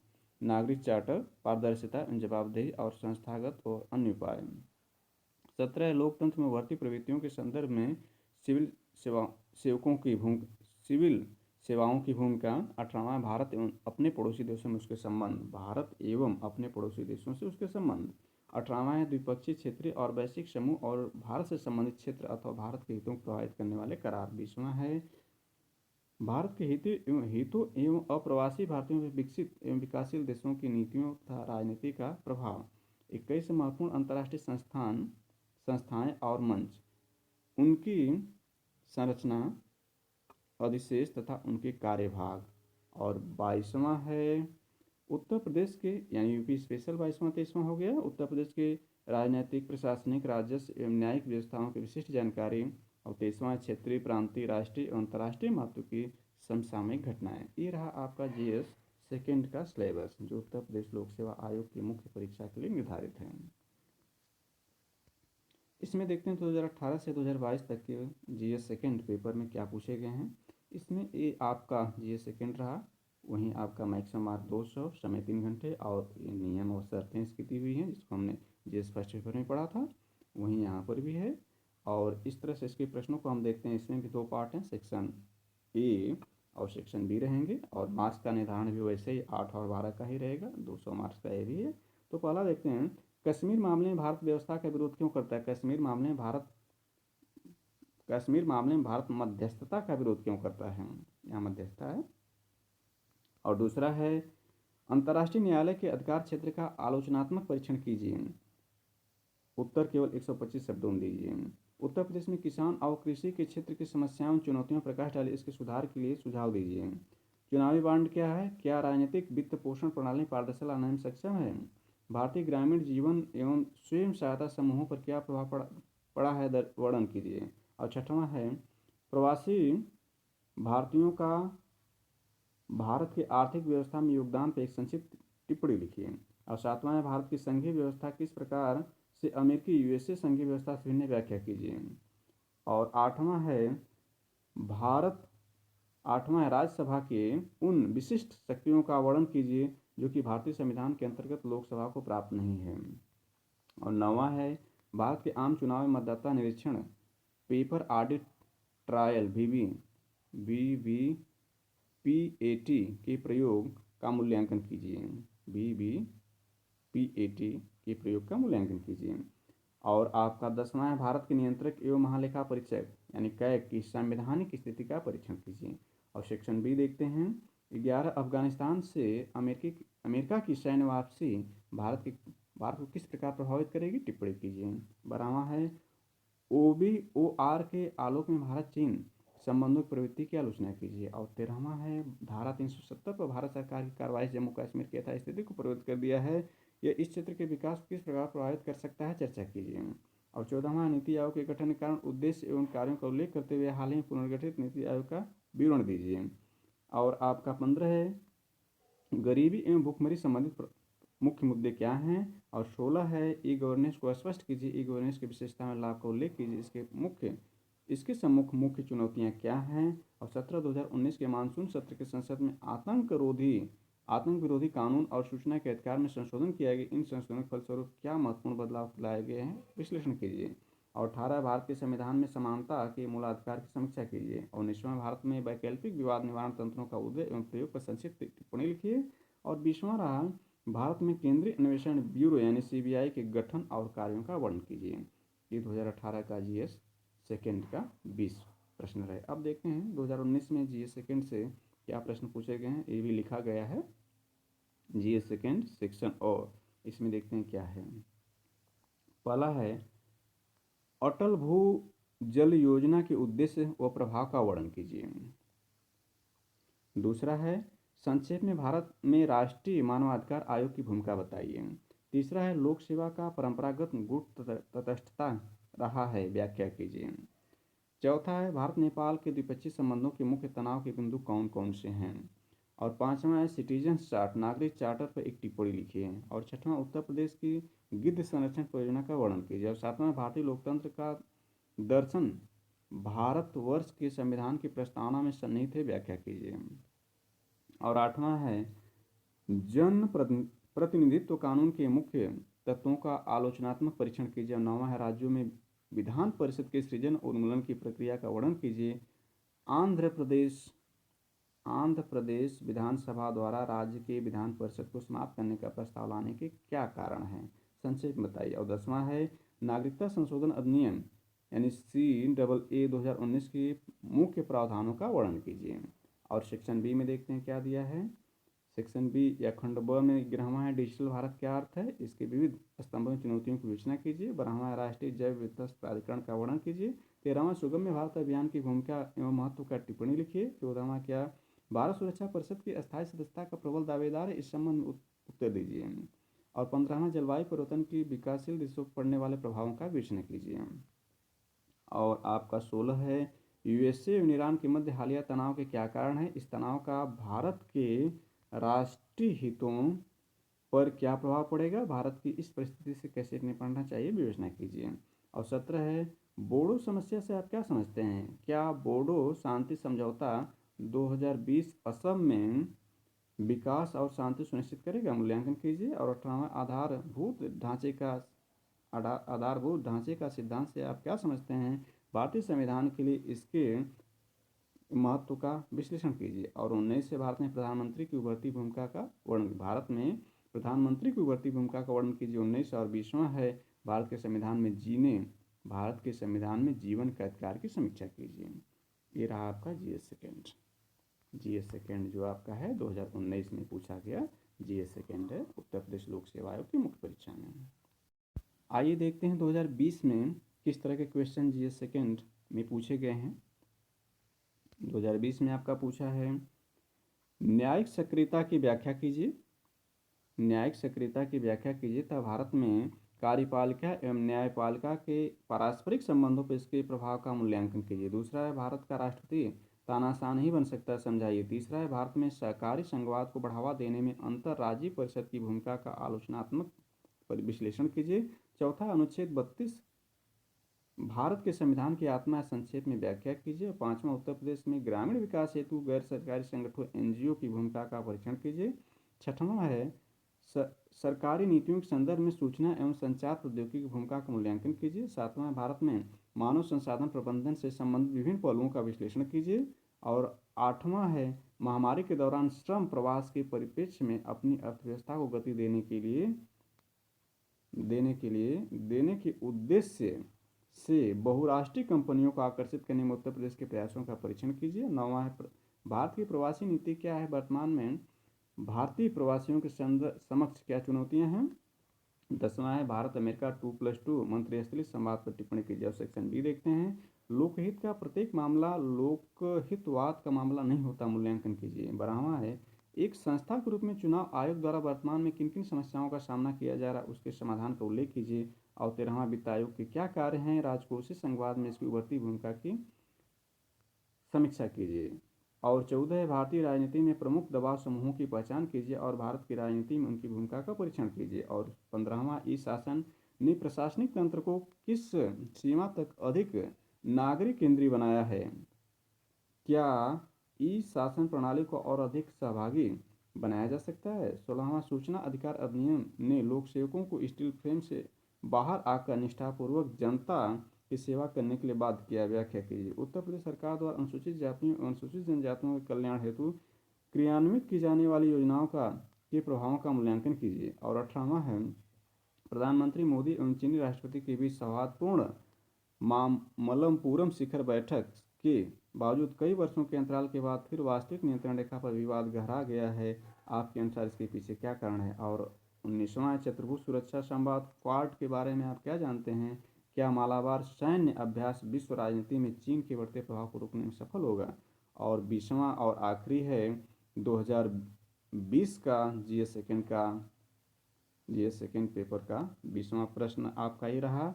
नागरिक चार्टर, पारदर्शिता एवं जवाबदेही और संस्थागत और अन्य उपाय। 17, लोकतंत्र में उभरती प्रवृत्तियों के संदर्भ में सिविल सेवाओं की भूमिका। 18वां, भारत एवं अपने पड़ोसी देशों में उसके संबंध, भारत एवं अपने पड़ोसी देशों से उसके संबंध। 18वां है द्विपक्षीय, क्षेत्रीय और वैश्विक समूह और भारत से संबंधित क्षेत्र अथवा भारत के हितों को प्रभावित करने वाले करार। 20वां है भारत के हितों एवं अप्रवासी भारतीयों में विकसित एवं विकासशील देशों की नीतियों तथा राजनीति का प्रभाव। 21, महत्वपूर्ण अंतर्राष्ट्रीय संस्थाएं और मंच, उनकी संरचना, अधिशेष तथा उनके कार्यभाग। और 22वां है उत्तर प्रदेश के, यानी यूपी स्पेशल 22वां 23वां हो गया, उत्तर प्रदेश के राजनैतिक, प्रशासनिक, राजस्व एवं न्यायिक व्यवस्थाओं की विशिष्ट जानकारी। और 23वां, क्षेत्रीय, प्रांतीय, राष्ट्रीय एवं अंतर्राष्ट्रीय महत्व की समसामयिक घटनाएं। ये रहा आपका जीएस सेकेंड का सिलेबस, जो उत्तर प्रदेश लोक सेवा आयोग की मुख्य परीक्षा के लिए निर्धारित है। इसमें देखते हैं 2018 से 2022 तक के जीएस सेकेंड पेपर में क्या पूछे गए हैं। इसमें ये आपका जीएस सेकेंड रहा, वहीं आपका मैक्सिमम मार्क 200, समय 3 घंटे और ये नियम और शर्तें इसकी दी हुई हैं, जिसको हमने जीएस फर्स्ट पेपर में पढ़ा था, वहीं यहाँ पर भी है। और इस तरह से इसके प्रश्नों को हम देखते हैं। इसमें भी 2 पार्ट हैं, सेक्शन ए और सेक्शन बी रहेंगे, और मार्क्स का निर्धारण भी वैसे ही 8 और 12 का ही रहेगा, 200 मार्क्स का ये भी है। तो पहला देखते हैं, कश्मीर मामले में भारत व्यवस्था का विरोध क्यों करता है। कश्मीर मामले में भारत मध्यस्थता का विरोध क्यों करता है, यहाँ मध्यस्थता है। और दूसरा है अंतर्राष्ट्रीय न्यायालय के अधिकार क्षेत्र का आलोचनात्मक परीक्षण कीजिए, उत्तर केवल 125 शब्दों में दीजिए। उत्तर प्रदेश में किसान और कृषि के क्षेत्र की समस्याओं चुनौतियों पर प्रकाश डालिए, इसके सुधार के लिए सुझाव दीजिए। चुनावी बांड क्या है, क्या राजनीतिक वित्त पोषण प्रणाली पारदर्शिता लाने में सक्षम है। भारतीय ग्रामीण जीवन एवं स्वयं सहायता समूहों पर क्या प्रभाव पड़ा है, वर्णन कीजिए। और छठवां है प्रवासी भारतीयों का भारत की आर्थिक व्यवस्था में योगदान पर एक संक्षिप्त टिप्पणी लिखिए। और सातवां है भारत की संघीय व्यवस्था किस प्रकार से अमेरिकी यूएसए संघीय व्यवस्था से भिन्न, व्याख्या कीजिए। और आठवां है भारत आठवां है राज्यसभा के उन विशिष्ट शक्तियों का वर्णन कीजिए जो कि भारतीय संविधान के अंतर्गत लोकसभा को प्राप्त नहीं है। और नौवां है भारत के आम चुनाव में मतदाता निरीक्षण पेपर ऑडिट ट्रायल VVPAT के प्रयोग का मूल्यांकन कीजिए। VVPAT के प्रयोग का मूल्यांकन कीजिए। और आपका 10वां है भारत के नियंत्रक एवं महालेखा परीक्षक यानी कैग की संवैधानिक स्थिति का परीक्षण कीजिए। और सेक्शन बी देखते हैं 11 अफगानिस्तान से अमेरिका की सैन्य वापसी भारत को किस प्रकार प्रभावित करेगी, टिप्पणी कीजिए। 12वां है OBOR के आलोक में भारत चीन संबंधों की प्रवृत्ति की आलोचना कीजिए। और 13वां है धारा 370 पर भारत सरकार की कार्रवाई जम्मू कश्मीर की यथास्थिति को प्रभावित कर दिया है, यह इस क्षेत्र के विकास को किस प्रकार प्रभावित कर सकता है, चर्चा कीजिए। और 14वां नीति आयोग के गठन के कारण उद्देश्य एवं कार्यों का उल्लेख करते हुए हाल ही में पुनर्गठित नीति आयोग का विवरण दीजिए। और आपका 15 है गरीबी एवं भुखमरी संबंधित मुख्य मुद्दे क्या हैं। और 16 है ई गवर्नेंस को स्पष्ट कीजिए, ई गवर्नेंस की विशेषता में लाभ का उल्लेख कीजिए, इसके सम्मुख मुख्य चुनौतियां क्या हैं। और 17/2019 के मानसून सत्र के संसद में आतंक विरोधी कानून और सूचना के अधिकार में संशोधन किया गया, इन संशोधनों के फलस्वरूप क्या महत्वपूर्ण बदलाव लाए गए हैं, विश्लेषण कीजिए। और 18 भारत के संविधान में समानता के मूलाधिकार की समीक्षा कीजिए। और 19वां भारत में वैकल्पिक विवाद निवारण तंत्रों का उदय एवं प्रयोग पर संक्षिप्त टिप्पणी लिखिए। और 20वां रहा भारत में केंद्रीय अन्वेषण ब्यूरो यानी CBI के गठन और कार्यों का वर्णन कीजिए। ये 2018 का GS सेकेंड का 20 प्रश्न रहे। अब देखते हैं 2019 में GS सेकेंड से क्या प्रश्न पूछे गए हैं, ये भी लिखा गया है GS सेकेंड सेक्शन। और इसमें देखते हैं क्या है। पहला है अटल भू जल योजना के उद्देश्य व प्रभाव का वर्णन कीजिए। दूसरा है संक्षेप में भारत में राष्ट्रीय मानवाधिकार आयोग की भूमिका बताइए। तीसरा है लोक सेवा का परंपरागत गुट तटस्थता रहा है, व्याख्या कीजिए। चौथा है भारत नेपाल के द्विपक्षीय संबंधों के मुख्य तनाव के बिंदु कौन कौन से हैं। और 5वां है सिटीजन चार्ट नागरिक चार्टर पर एक टिप्पणी लिखिए। और 6वां उत्तर प्रदेश की गिद्ध संरक्षण परियोजना का वर्णन कीजिए। और 7वां भारतीय लोकतंत्र का दर्शन भारतवर्ष के संविधान की प्रस्तावना में सन्निहित है, व्याख्या कीजिए। और 8वां है जन प्रतिनिधित्व कानून के मुख्य तत्वों का आलोचनात्मक परीक्षण कीजिए। और 9वां है राज्यों में विधान परिषद के सृजन और उन्मूलन की प्रक्रिया का वर्णन कीजिए। आंध्र प्रदेश विधानसभा द्वारा राज्य के विधान परिषद को समाप्त करने का प्रस्ताव लाने के क्या कारण हैं, संक्षेप में बताइए। और 10वां है नागरिकता संशोधन अधिनियम यानी CAA 2019 के मुख्य प्रावधानों का वर्णन कीजिए। और सेक्शन बी में देखते हैं क्या दिया है। सेक्शन बी या खंड ब में 11वां है डिजिटल भारत क्या अर्थ है, इसके विविध स्तंभों में चुनौतियों की विवेचना कीजिए। 12वां है राष्ट्रीय जैव विविधता प्राधिकरण का वर्णन कीजिए। 13वां सुगम्य भारत अभियान की भूमिका एवं महत्व का टिप्पणी लिखिए। 14वां क्या भारत सुरक्षा परिषद की अस्थायी सदस्यता का प्रबल दावेदार है, इस संबंध में उत्तर दीजिए। और 15वां जलवायु परिवर्तन की विकासशील देशों पर पड़ने वाले प्रभावों का विवेचना कीजिए। और आपका 16 है USA और ईरान के मध्य हालिया तनाव के क्या कारण है, इस तनाव का भारत के राष्ट्रीय हितों पर क्या प्रभाव पड़ेगा, भारत की इस परिस्थिति से कैसे निपटना चाहिए, विवेचना कीजिए। और 17 है बोडो समस्या से आप क्या समझते हैं, क्या बोडो शांति समझौता 2020 असम में विकास और शांति सुनिश्चित करेगा, मूल्यांकन कीजिए। और 18वां आधारभूत ढांचे का सिद्धांत से आप क्या समझते हैं, भारतीय संविधान के लिए इसके महत्व का विश्लेषण कीजिए। और 19 से भारत में प्रधानमंत्री की उभरती भूमिका का वर्णन कीजिए 19। और 20वां है भारत के संविधान में जीवन के अधिकार की समीक्षा कीजिए। ये रहा आपका GS सेकेंड जो आपका है 2019 में पूछा गया GS सेकेंड है उत्तर प्रदेश लोक सेवा आयोग की मुख्य परीक्षा में। आइए देखते हैं 2020 में किस तरह के क्वेश्चन GS सेकेंड में पूछे गए हैं। 2020 में आपका पूछा है न्यायिक सक्रियता की व्याख्या कीजिए। न्यायिक सक्रियता की व्याख्या कीजिए तथा भारत में कार्यपालिका एवं न्यायपालिका के पारस्परिक संबंधों पर इसके प्रभाव का मूल्यांकन कीजिए। दूसरा है भारत का राष्ट्रपति तानाशाह नहीं बन सकता, समझाइए। तीसरा है भारत में सहकारी संघवाद को बढ़ावा देने में अंतर्राज्यीय परिषद की भूमिका का आलोचनात्मक विश्लेषण कीजिए। चौथा, अनुच्छेद 32 भारत के संविधान की आत्मा संक्षेप में व्याख्या कीजिए। पांचवा, उत्तर प्रदेश में ग्रामीण विकास हेतु गैर सरकारी संगठनों एनजीओ की भूमिका का परीक्षण कीजिए। छठवां है सरकारी नीतियों के संदर्भ में सूचना एवं संचार प्रौद्योगिकी की भूमिका का मूल्यांकन कीजिए। सातवां, भारत में मानव संसाधन प्रबंधन से संबंधित विभिन्न पहलुओं का विश्लेषण कीजिए। और आठवां है महामारी के दौरान श्रम प्रवास के परिप्रेक्ष्य में अपनी अर्थव्यवस्था को गति देने के उद्देश्य से बहुराष्ट्रीय कंपनियों को आकर्षित करने में उत्तर प्रदेश के प्रयासों का परीक्षण कीजिए। नौवां है भारत की प्रवासी नीति क्या है, वर्तमान में भारतीय प्रवासियों के समक्ष क्या चुनौतियां हैं। 10वां है भारत अमेरिका 2+2 मंत्रिस्तरीय संवाद पर टिप्पणी कीजिए। और सेक्शन बी देखते हैं, लोकहित का प्रत्येक मामला लोकहितवाद का मामला नहीं होता, मूल्यांकन कीजिए। 12वां है एक संस्था के रूप में चुनाव आयोग द्वारा वर्तमान में किन किन समस्याओं का सामना किया जा रहा है उसके समाधान का उल्लेख कीजिए। और 13वां, वित्त आयोग के क्या कार्य हैं, राजकोषीय संघवाद में इसकी उभरती भूमिका की समीक्षा कीजिए। और 14 है भारतीय राजनीति में प्रमुख दबाव समूहों की पहचान कीजिए और भारत की राजनीति में उनकी भूमिका का परीक्षण कीजिए। और 15वां, ई शासन ने प्रशासनिक तंत्र को किस सीमा तक अधिक नागरिक केंद्रीय बनाया है, क्या ई शासन प्रणाली को और अधिक सहभागी बनाया जा सकता है। 16वां, सूचना अधिकार अधिनियम ने लोक सेवकों को स्टील फ्रेम से बाहर आकर निष्ठापूर्वक जनता की सेवा करने के लिए बाध्य किया, व्याख्या कीजिए। उत्तर प्रदेश सरकार द्वारा अनुसूचित जातियों एवं अनुसूचित जनजातियों के कल्याण हेतु क्रियान्वित की जाने वाली योजनाओं के प्रभावों का मूल्यांकन कीजिए। और 18वां है प्रधानमंत्री मोदी एवं चीनी राष्ट्रपति के बीच सौहार्दपूर्ण मामल्लपुरम शिखर बैठक के बावजूद कई वर्षों के अंतराल के बाद फिर वास्तविक नियंत्रण रेखा पर विवाद गहरा गया है, आपके अनुसार इसके पीछे क्या कारण है। और 19वां, चतुर्भुज सुरक्षा संवाद क्वाड के बारे में आप क्या जानते हैं, क्या मालाबार सैन्य अभ्यास विश्व राजनीति में चीन के बढ़ते प्रभाव को रोकने में सफल होगा। और 20वां और आखिरी है 2020 का जीएस सेकेंड पेपर का 20वां प्रश्न आपका ही रहा,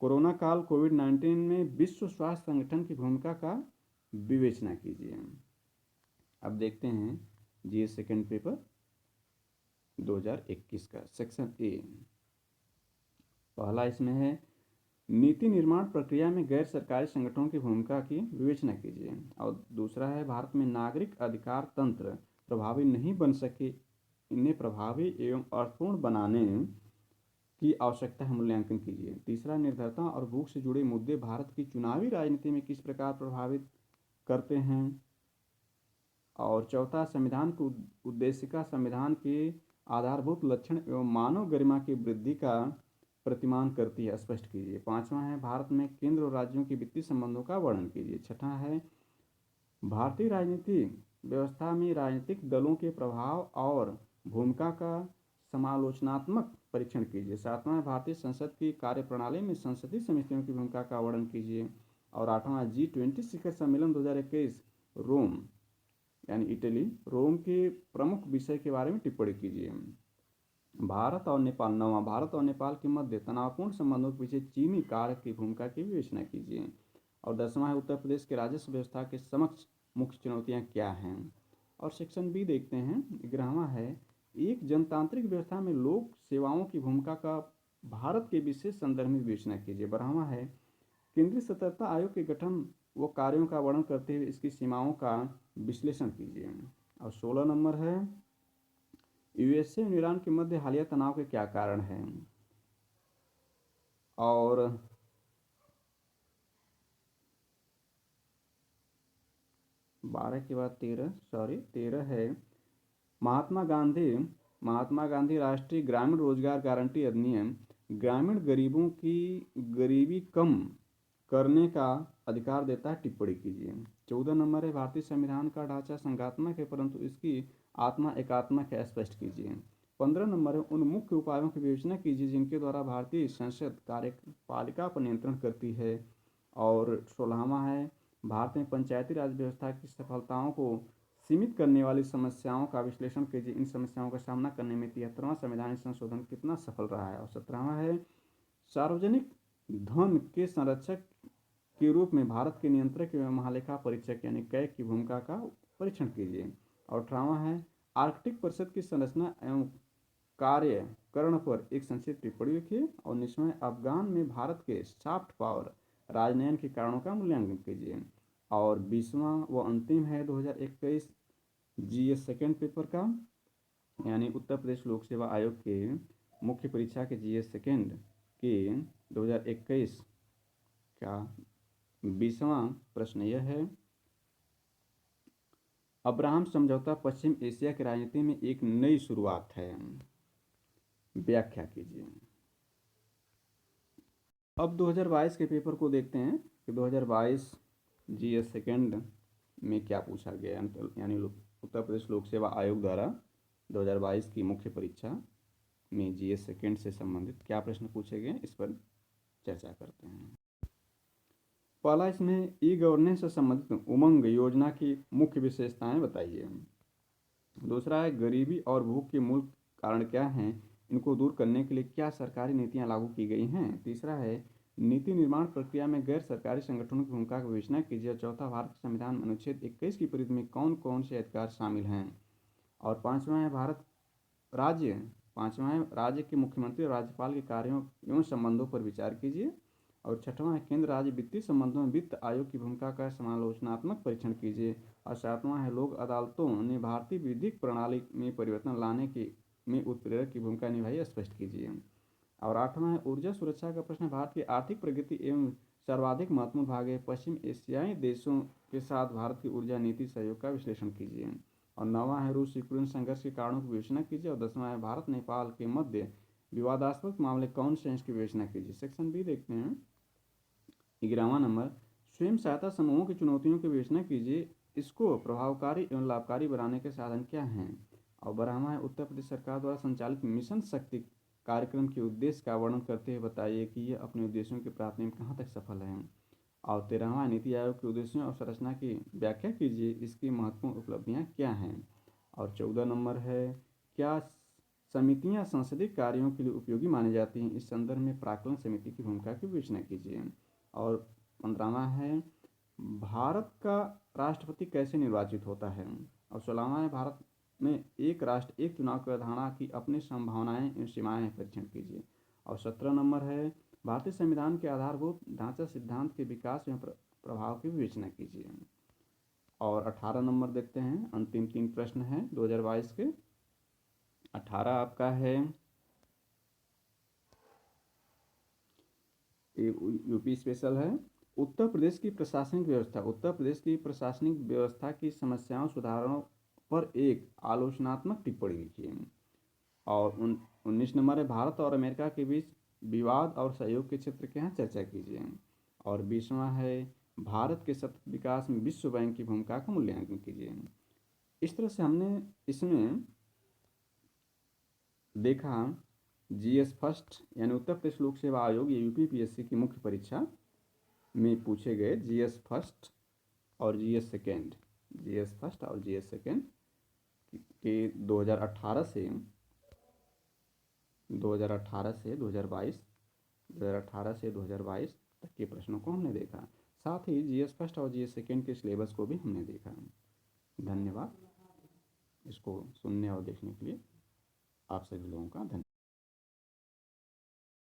कोरोना काल कोविड-19 में विश्व स्वास्थ्य संगठन की भूमिका का विवेचना कीजिए। अब देखते हैं जीएस सेकेंड पेपर 2021 का सेक्शन ए। पहला इसमें है नीति निर्माण प्रक्रिया में गैर सरकारी संगठनों की भूमिका की विवेचना कीजिए। और दूसरा है भारत में नागरिक अधिकार तंत्र प्रभावी नहीं बन सके, इन्हें प्रभावी एवं अर्थपूर्ण बनाने की आवश्यकता है, मूल्यांकन कीजिए। तीसरा, निर्भरता और भूख से जुड़े मुद्दे भारत की चुनावी राजनीति में किस प्रकार प्रभावित करते हैं। और चौथा, संविधान की उद्देशिका संविधान के आधारभूत लक्षण एवं मानव गरिमा की वृद्धि का प्रतिमान करती है, स्पष्ट कीजिए। पांचवा है भारत में केंद्र और राज्यों के वित्तीय संबंधों का वर्णन कीजिए। छठा है भारतीय राजनीति व्यवस्था में राजनीतिक दलों के प्रभाव और भूमिका का समालोचनात्मक परीक्षण कीजिए। सातवां, भारतीय संसद की कार्यप्रणाली में संसदीय समितियों की भूमिका का वर्णन कीजिए। और आठवां, G20 शिखर सम्मेलन 2021 रोम यानी इटली रोम के प्रमुख विषय के बारे में टिप्पणी कीजिए। भारत और नेपाल, नवा, भारत और नेपाल के मध्य तनावपूर्ण संबंधों के पीछे चीनी कारक की भूमिका की विवेचना कीजिए। और 10वां है उत्तर प्रदेश के राजस्व व्यवस्था के समक्ष मुख्य चुनौतियां क्या हैं। और सेक्शन बी देखते हैं, 11वां है एक जनतांत्रिक व्यवस्था में लोक सेवाओं की भूमिका का भारत के विशेष संदर्भ में विवेचना कीजिए। 12वां है केंद्रीय सतर्कता आयोग के गठन व कार्यों का वर्णन करते हुए इसकी सीमाओं का विश्लेषण कीजिए। और 16 नंबर है यूएसए और ईरान के मध्य हालिया तनाव के क्या कारण हैं। और 12 के बाद 13 है महात्मा गांधी राष्ट्रीय ग्रामीण रोजगार गारंटी अधिनियम ग्रामीण गरीबों की गरीबी कम करने का अधिकार देता है, टिप्पणी कीजिए। 14 नंबर है भारतीय संविधान का ढांचा संघात्मक है परंतु इसकी आत्मा एकात्मक है, स्पष्ट कीजिए। 15 नंबर है उन मुख्य उपायों की विवेचना कीजिए जिनके द्वारा भारतीय संसद कार्यपालिका पर नियंत्रण करती है। और 16वां है भारत में पंचायती राज व्यवस्था की सफलताओं को सीमित करने वाली समस्याओं का विश्लेषण कीजिए। इन समस्याओं का सामना करने में 73वां संवैधानिक संशोधन कितना सफल रहा है। और 17वां है सार्वजनिक धन के संरक्षक के रूप में भारत के नियंत्रक एवं महालेखा परीक्षक यानी कैग की भूमिका का परीक्षण कीजिए। और 18वां है आर्कटिक परिषद की संरचना एवं कार्यकरण पर एक संक्षिप्त टिप्पणी लिखिए। और 19वां अफगान में भारत के सॉफ्ट पावर राजनयन के कारणों का मूल्यांकन कीजिए। और 20वां व अंतिम है 2021 जीएस सेकेंड पेपर का यानी उत्तर प्रदेश लोक सेवा आयोग के मुख्य परीक्षा के जीएस सेकेंड के 2021 का 20वां प्रश्न यह है, अब्राहम समझौता पश्चिम एशिया की राजनीति में एक नई शुरुआत है, व्याख्या कीजिए। अब 2022 के पेपर को देखते हैं कि 2022 जीएस सेकेंड में क्या पूछा गया, यानी उत्तर प्रदेश लोक सेवा आयोग द्वारा 2022 की मुख्य परीक्षा में जीएस सेकेंड से संबंधित क्या प्रश्न पूछे गए, इस पर चर्चा करते हैं। पहला इसमें ई गवर्नेंस से संबंधित उमंग योजना की मुख्य विशेषताएं बताइए। दूसरा है गरीबी और भूख के मूल कारण क्या हैं, इनको दूर करने के लिए क्या सरकारी नीतियां लागू की गई हैं। तीसरा है नीति निर्माण प्रक्रिया में गैर सरकारी संगठनों की भूमिका का विवेचना कीजिए। चौथा भारत के संविधान में अनुच्छेद 21 की परिधि में कौन कौन से अधिकार शामिल हैं। और पाँचवा है पाँचवा है राज्य के मुख्यमंत्री और राज्यपाल के कार्यों एवं संबंधों पर विचार कीजिए। और छठवां है केंद्र राज्य वित्तीय संबंधों में वित्त आयोग की भूमिका का समालोचनात्मक परीक्षण कीजिए। और सातवां है लोक अदालतों ने भारतीय विधिक प्रणाली में परिवर्तन लाने के में उत्प्रेरक की भूमिका निभाई, स्पष्ट कीजिए। और आठवां है ऊर्जा सुरक्षा का प्रश्न, भारत की आर्थिक प्रगति एवं सर्वाधिक महत्वपूर्ण भाग है पश्चिम एशियाई देशों के साथ भारत की ऊर्जा नीति सहयोग का विश्लेषण कीजिए। और नौवां है रूस यूक्रेन संघर्ष के कारणों की विवेचना कीजिए। और 10वां है भारत नेपाल के मध्य विवादास्पद मामले कौन से हैं, इसकी विवेचना कीजिए। सेक्शन बी देखते हैं। 11वां नंबर स्वयं सहायता समूहों की चुनौतियों की विवेचना कीजिए, इसको प्रभावकारी एवं लाभकारी बनाने के साधन क्या हैं। और 12वां है उत्तर प्रदेश सरकार द्वारा संचालित मिशन शक्ति कार्यक्रम के उद्देश्य का वर्णन करते हुए बताइए कि यह अपने उद्देश्यों की प्राप्ति में कहाँ तक सफल है। और 13वां नीति आयोग के उद्देश्यों और संरचना की व्याख्या कीजिए, इसकी महत्वपूर्ण उपलब्धियां क्या हैं। और 14 नंबर है क्या समितियां संसदीय कार्यों के लिए उपयोगी मानी जाती हैं, इस संदर्भ में प्राक्कलन समिति की भूमिका की विवेचना कीजिए। और 15वां है भारत का राष्ट्रपति कैसे निर्वाचित होता है। और 16वां है भारत में एक राष्ट्र एक चुनाव की अवधारणा की अपनी संभावनाएं एवं सीमाएं परीक्षण कीजिए। और 17 नंबर है भारतीय संविधान के आधारभूत ढांचा सिद्धांत के विकास एवं प्रभाव की विवेचना कीजिए। और 18 नंबर देखते हैं, अंतिम 3 प्रश्न हैं 2022 के। 18 आपका है यूपी स्पेशल है, उत्तर प्रदेश की प्रशासनिक व्यवस्था की समस्याओं सुधारों पर एक आलोचनात्मक टिप्पणी लिखिए। और 19 नंबर है भारत और अमेरिका के बीच विवाद और सहयोग के क्षेत्र के यहाँ चर्चा कीजिए। और 20वां है भारत के सतत विकास में विश्व बैंक की भूमिका का मूल्यांकन कीजिए। इस तरह से हमने इसमें देखा जीएस फर्स्ट यानी उत्तर प्रदेश लोक सेवा आयोग या यूपीपीएससी की मुख्य परीक्षा में पूछे गए जीएस फर्स्ट और जीएस सेकेंड के 2018 से 2022 तक के प्रश्नों को हमने देखा। साथ ही जीएस फर्स्ट और जीएस सेकेंड के सिलेबस को भी हमने देखा। धन्यवाद इसको सुनने और देखने के लिए आप सभी लोगों का धन्यवाद।